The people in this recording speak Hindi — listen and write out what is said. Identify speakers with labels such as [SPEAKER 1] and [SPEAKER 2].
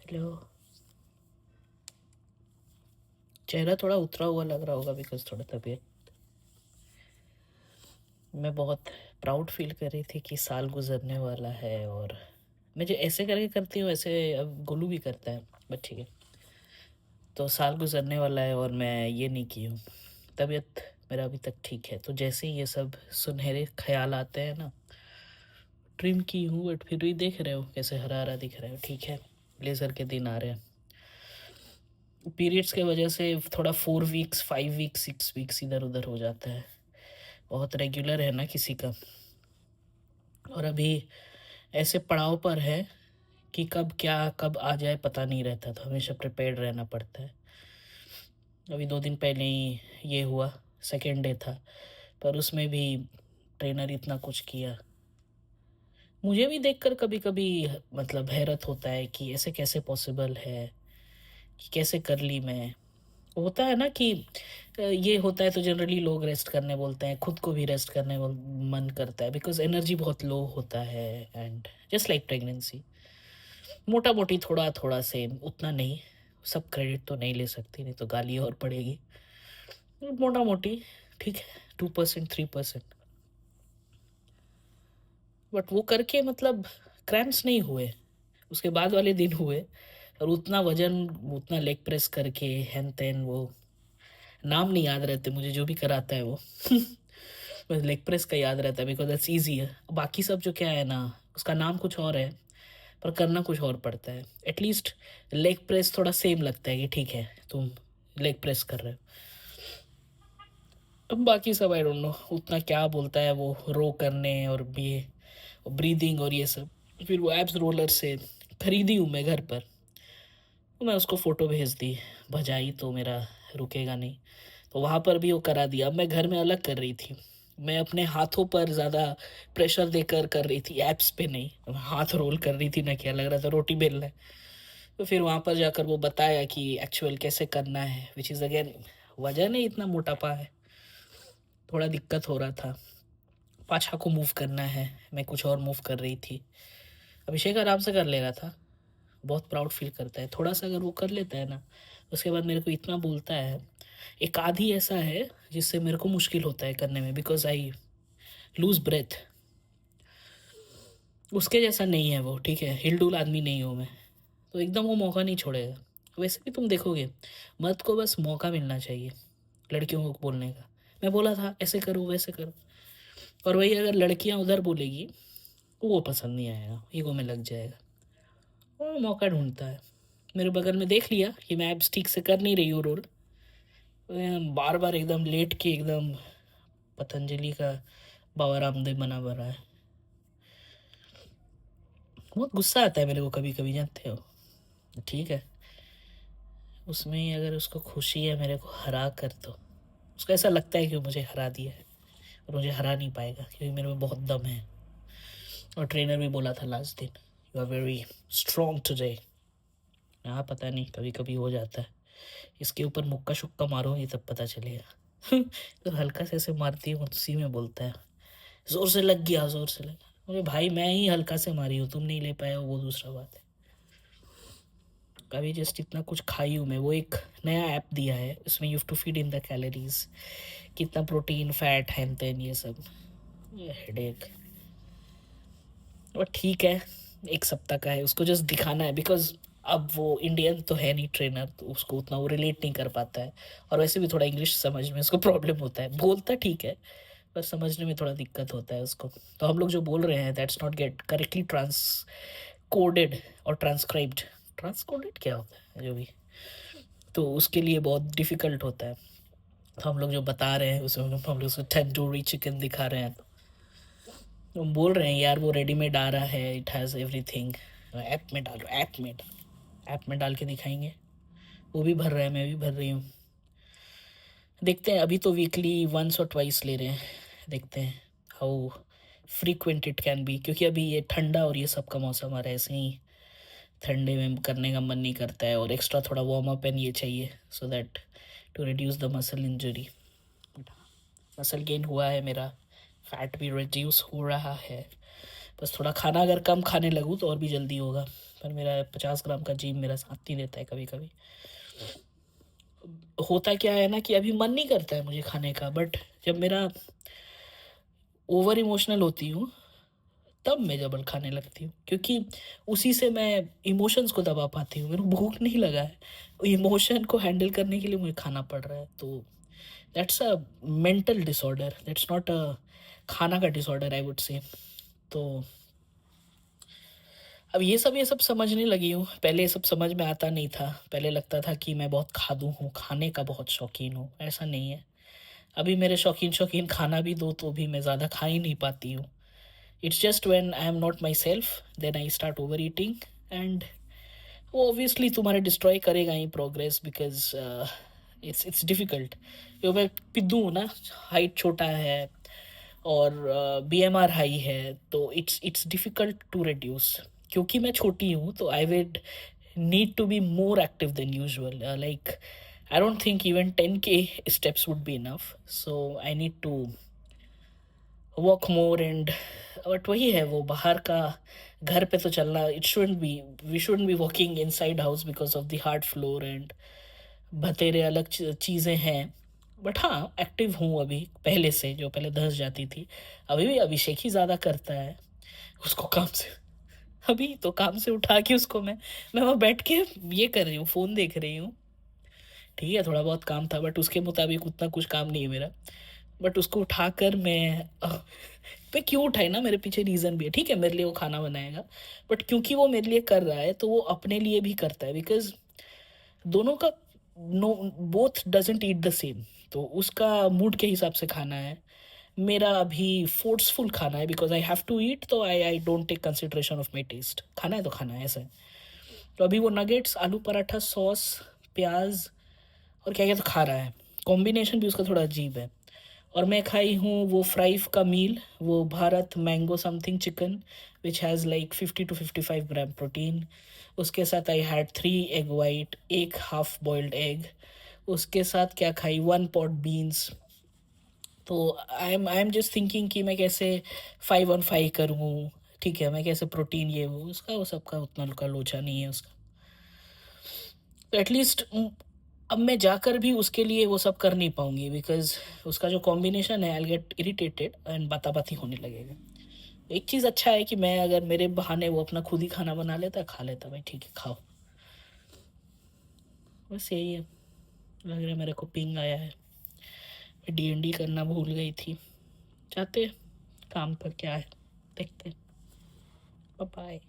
[SPEAKER 1] हेलो। चेहरा थोड़ा उतरा हुआ लग रहा होगा बिकॉज थोड़ा तबीयत। मैं बहुत प्राउड फील कर रही थी कि साल गुजरने वाला है और मैं जो ऐसे करके करती हूँ ऐसे अब गोलू भी करता है, बट ठीक है। तो साल गुजरने वाला है और मैं ये नहीं की हूँ। तबीयत मेरा अभी तक ठीक है, तो जैसे ही ये सब सुनहरे ख्याल आते हैं ना, ट्रिम की हूँ बट फिर भी देख रहे हो कैसे हरा हरा दिख रहा है। ठीक है, लेज़र के दिन आ रहे हैं। पीरियड्स के वजह से थोड़ा 4 वीक्स 5 वीक्स 6 वीक्स इधर उधर हो जाता है। बहुत रेगुलर है ना किसी का। और अभी ऐसे पड़ाव पर है कि कब क्या कब आ जाए पता नहीं रहता, तो हमेशा प्रिपेयर्ड रहना पड़ता है। अभी 2 दिन पहले ही ये हुआ, सेकेंड डे था, पर उसमें भी ट्रेनर इतना कुछ किया। मुझे भी देखकर कभी कभी मतलब हैरत होता है कि ऐसे कैसे पॉसिबल है, कि कैसे कर ली मैं। होता है ना कि ये होता है तो जनरली लोग रेस्ट करने बोलते हैं, खुद को भी रेस्ट करने मन करता है बिकॉज एनर्जी बहुत लो होता है। एंड जस्ट लाइक प्रेगनेंसी, मोटा मोटी थोड़ा थोड़ा सेम, उतना नहीं। सब क्रेडिट तो नहीं ले सकती, नहीं तो गाली और पड़ेगी। मोटा मोटी ठीक है, 2% 3%। बट वो करके मतलब क्रैम्प्स नहीं हुए, उसके बाद वाले दिन हुए। और उतना वजन, उतना लेग प्रेस करके हैन तैन, वो नाम नहीं याद रहते मुझे जो भी कराता है वो बस लेग प्रेस का याद रहता है बिकॉज दैट्स ईजी है। बाकी सब जो क्या है ना, उसका नाम कुछ और है पर करना कुछ और पड़ता है। एटलीस्ट लेग प्रेस थोड़ा सेम लगता है कि ठीक है तुम लेग प्रेस कर रहे हो। अब बाकी सब आई डोंट नो उतना क्या बोलता है वो, रो करने और ये ब्रीदिंग और ये सब। फिर वो एब्स रोलर से खरीदी हूँ मैं घर पर, तो मैं उसको फ़ोटो भेज दी। भजाई तो मेरा रुकेगा नहीं, तो वहाँ पर भी वो करा दिया। अब मैं घर में अलग कर रही थी, मैं अपने हाथों पर ज़्यादा प्रेशर देकर कर रही थी, एप्स पे नहीं। हाथ रोल कर रही थी ना, क्या लग रहा था रोटी बेल रहा है। तो फिर वहाँ पर जाकर वो बताया कि एक्चुअल कैसे करना है, विच इज़ अगेन वजह नहीं, इतना मोटापा है, थोड़ा दिक्कत हो रहा था। पाछा को मूव करना है, मैं कुछ और मूव कर रही थी। अभिषेक आराम से कर ले रहा था, बहुत प्राउड फील करता है। थोड़ा सा अगर वो कर लेता है ना, उसके बाद मेरे को इतना बोलता है। एक आधी ऐसा है जिससे मेरे को मुश्किल होता है करने में बिकॉज आई लूज ब्रेथ। उसके जैसा नहीं है वो, ठीक है, हिलडुल आदमी नहीं हूँ मैं, तो एकदम वो मौका नहीं छोड़ेगा। वैसे भी तुम देखोगे, मर्द को बस मौका मिलना चाहिए लड़कियों को बोलने का। मैं बोला था ऐसे करो वैसे करो, और वही अगर लड़कियां उधर बोलेगी तो वो पसंद नहीं आएगा, ईगो में लग जाएगा। वो मौका ढूंढता है। मेरे बगल में देख लिया कि मैं एब्स ठीक से कर नहीं रही हूँ रोल, बार बार एकदम लेट के एकदम पतंजलि का बाबा रामदेव बना बना है। बहुत गुस्सा आता है मेरे को कभी कभी, जानते हो। ठीक है, उसमें ही अगर उसको खुशी है मेरे को हरा कर, तो उसको ऐसा लगता है कि मुझे हरा दिया है, और मुझे हरा नहीं पाएगा क्योंकि मेरे में बहुत दम है। और ट्रेनर भी बोला था लास्ट दिन, you are very strong today. हाँ पता नहीं, कभी कभी हो जाता है। इसके ऊपर मुक्का शुक्का मारूंगी तब पता चलेगा तो हल्का से ऐसे मारती हूँ, उसी में बोलता है जोर से लग गया, जोर से लग गया। अरे भाई मैं ही हल्का से मारी हूँ, तुम नहीं ले पाए हो वो दूसरा बात है। अभी जस्ट इतना कुछ खाई हूँ मैं, वो एक नया ऐप दिया है, उसमें you have to feed in the calories, कितना प्रोटीन फैट हैन तेन ये सब। ये हेडेक, और ठीक है, एक सप्ताह का है, उसको जस्ट दिखाना है बिकॉज अब वो इंडियन तो है नहीं ट्रेनर, तो उसको उतना वो रिलेट नहीं कर पाता है। और वैसे भी थोड़ा इंग्लिश समझ में उसको प्रॉब्लम होता है, बोलता ठीक है पर समझने में थोड़ा दिक्कत होता है उसको। तो हम लोग जो बोल रहे हैं that's not get correctly transcoded और ट्रांसक्राइब्ड। ट्रांसकोडेड क्या होता है जो भी, तो उसके लिए बहुत डिफ़िकल्ट होता है। तो हम लोग जो बता रहे हैं उसमें हम लोग उसको तंदूरी चिकन दिखा रहे हैं, तो हम बोल रहे हैं यार वो रेडीमेड आ रहा है, इट हैज़ एवरीथिंग। ऐप में डालो, ऐप में डाल के दिखाएंगे। वो भी भर रहा है, मैं भी भर रही हूँ। देखते हैं, अभी तो वीकली वंस और ट्वाइस ले रहे हैं, देखते हैं how frequent it can be, क्योंकि अभी ये ठंडा और ये सब का मौसम आ रहा है, ऐसे ही ठंडे में करने का मन नहीं करता है, और एक्स्ट्रा थोड़ा वार्म अप एंड ये चाहिए so that to reduce the muscle injury. Muscle gain हुआ है मेरा, फैट भी रिड्यूस हो रहा है, बस थोड़ा खाना अगर कम खाने लगूँ तो और भी जल्दी होगा। और मेरा 50 ग्राम का जिम मेरा साथ नहीं देता है कभी कभी। होता क्या है ना कि अभी मन नहीं करता है मुझे खाने का, बट जब मेरा ओवर इमोशनल होती हूँ तब मैं जबल खाने लगती हूँ, क्योंकि उसी से मैं इमोशंस को दबा पाती हूँ। मेरे को भूख नहीं लगा है, इमोशन को हैंडल करने के लिए मुझे खाना पड़ रहा है। तो that's a mental disorder, that's not a खाना का डिसऑर्डर आई वुड से। तो अब ये सब समझने लगी हूँ। पहले ये सब समझ में आता नहीं था, पहले लगता था कि मैं बहुत खादू हूँ, खाने का बहुत शौकीन हूँ। ऐसा नहीं है। अभी मेरे शौकीन शौकीन खाना भी दो तो भी मैं ज़्यादा खा ही नहीं पाती हूँ। It's just when I am not myself then I start over eating, and वो ऑब्वियसली तुम्हारे डिस्ट्रॉय करेगा ही प्रोग्रेस, बिकॉज इट्स डिफ़िकल्ट। जो मैं पिद्दू हूँ ना, हाइट छोटा है और बीएमआर हाई है, तो इट्स डिफ़िकल्ट टू रिड्यूस। क्योंकि मैं छोटी हूँ तो I would need to be more active than usual. Like I don't think even 10K steps would be enough, so I need to walk more and, but वही है वो बाहर का। घर पे तो चलना, it shouldn't be, we shouldn't be walking inside house because of the hard floor and बतेरे अलग चीज़ें हैं। बट हाँ, एक्टिव हूँ अभी पहले से, जो पहले धंस जाती थी। अभी भी अभिषेक ही ज़्यादा करता है, उसको काम से, अभी तो काम से उठा के उसको मैं वहाँ बैठ के ये कर रही हूँ, फ़ोन देख रही हूँ। ठीक है, थोड़ा बहुत काम था बट उसके मुताबिक उतना कुछ काम नहीं है मेरा। बट उसको उठाकर पे क्यों उठाए ना, मेरे पीछे रीज़न भी है। ठीक है, मेरे लिए वो खाना बनाएगा, बट क्योंकि वो मेरे लिए कर रहा है तो वो अपने लिए भी करता है, बिकॉज दोनों का no, both doesn't eat the same. तो उसका मूड के हिसाब से खाना है, मेरा अभी फोर्सफुल खाना है because I have to eat, तो I don't take consideration of my taste. खाना है तो खाना है, ऐसा है। तो अभी वो नगेट्स, आलू पराठा, सॉस, प्याज और क्या क्या तो खा रहा है। कॉम्बिनेशन भी उसका थोड़ा अजीब है। और मैं खाई हूँ वो फ्राइव का मील, वो Bharat mango something chicken, which has like 50 to 55 gram protein. उसके साथ आई हैड 3 एग वाइट, एक हाफ बॉइल्ड एग। उसके साथ क्या खाई, 1 पॉट बीन्स। तो आई एम जस्ट थिंकिंग कि मैं कैसे 5 on 5 करूँ। ठीक है, मैं कैसे प्रोटीन ये वो, उसका वो सबका उतना का लोचा नहीं है उसका। तो एटलीस्ट अब मैं जाकर भी उसके लिए वो सब कर नहीं पाऊंगी, बिकॉज उसका जो कॉम्बिनेशन है, आई गेट इरिटेटेड एंड बाताबाती होने लगेगा। एक चीज़ अच्छा है कि मैं अगर मेरे बहाने वो अपना खुद ही खाना बना लेता, खा लेता, भाई ठीक है खाओ। बस यही है। लग रहा है मेरे को पिंग आया है, D&D करना भूल गई थी। जाते हैं काम पर, क्या है देखते हैं। बाय।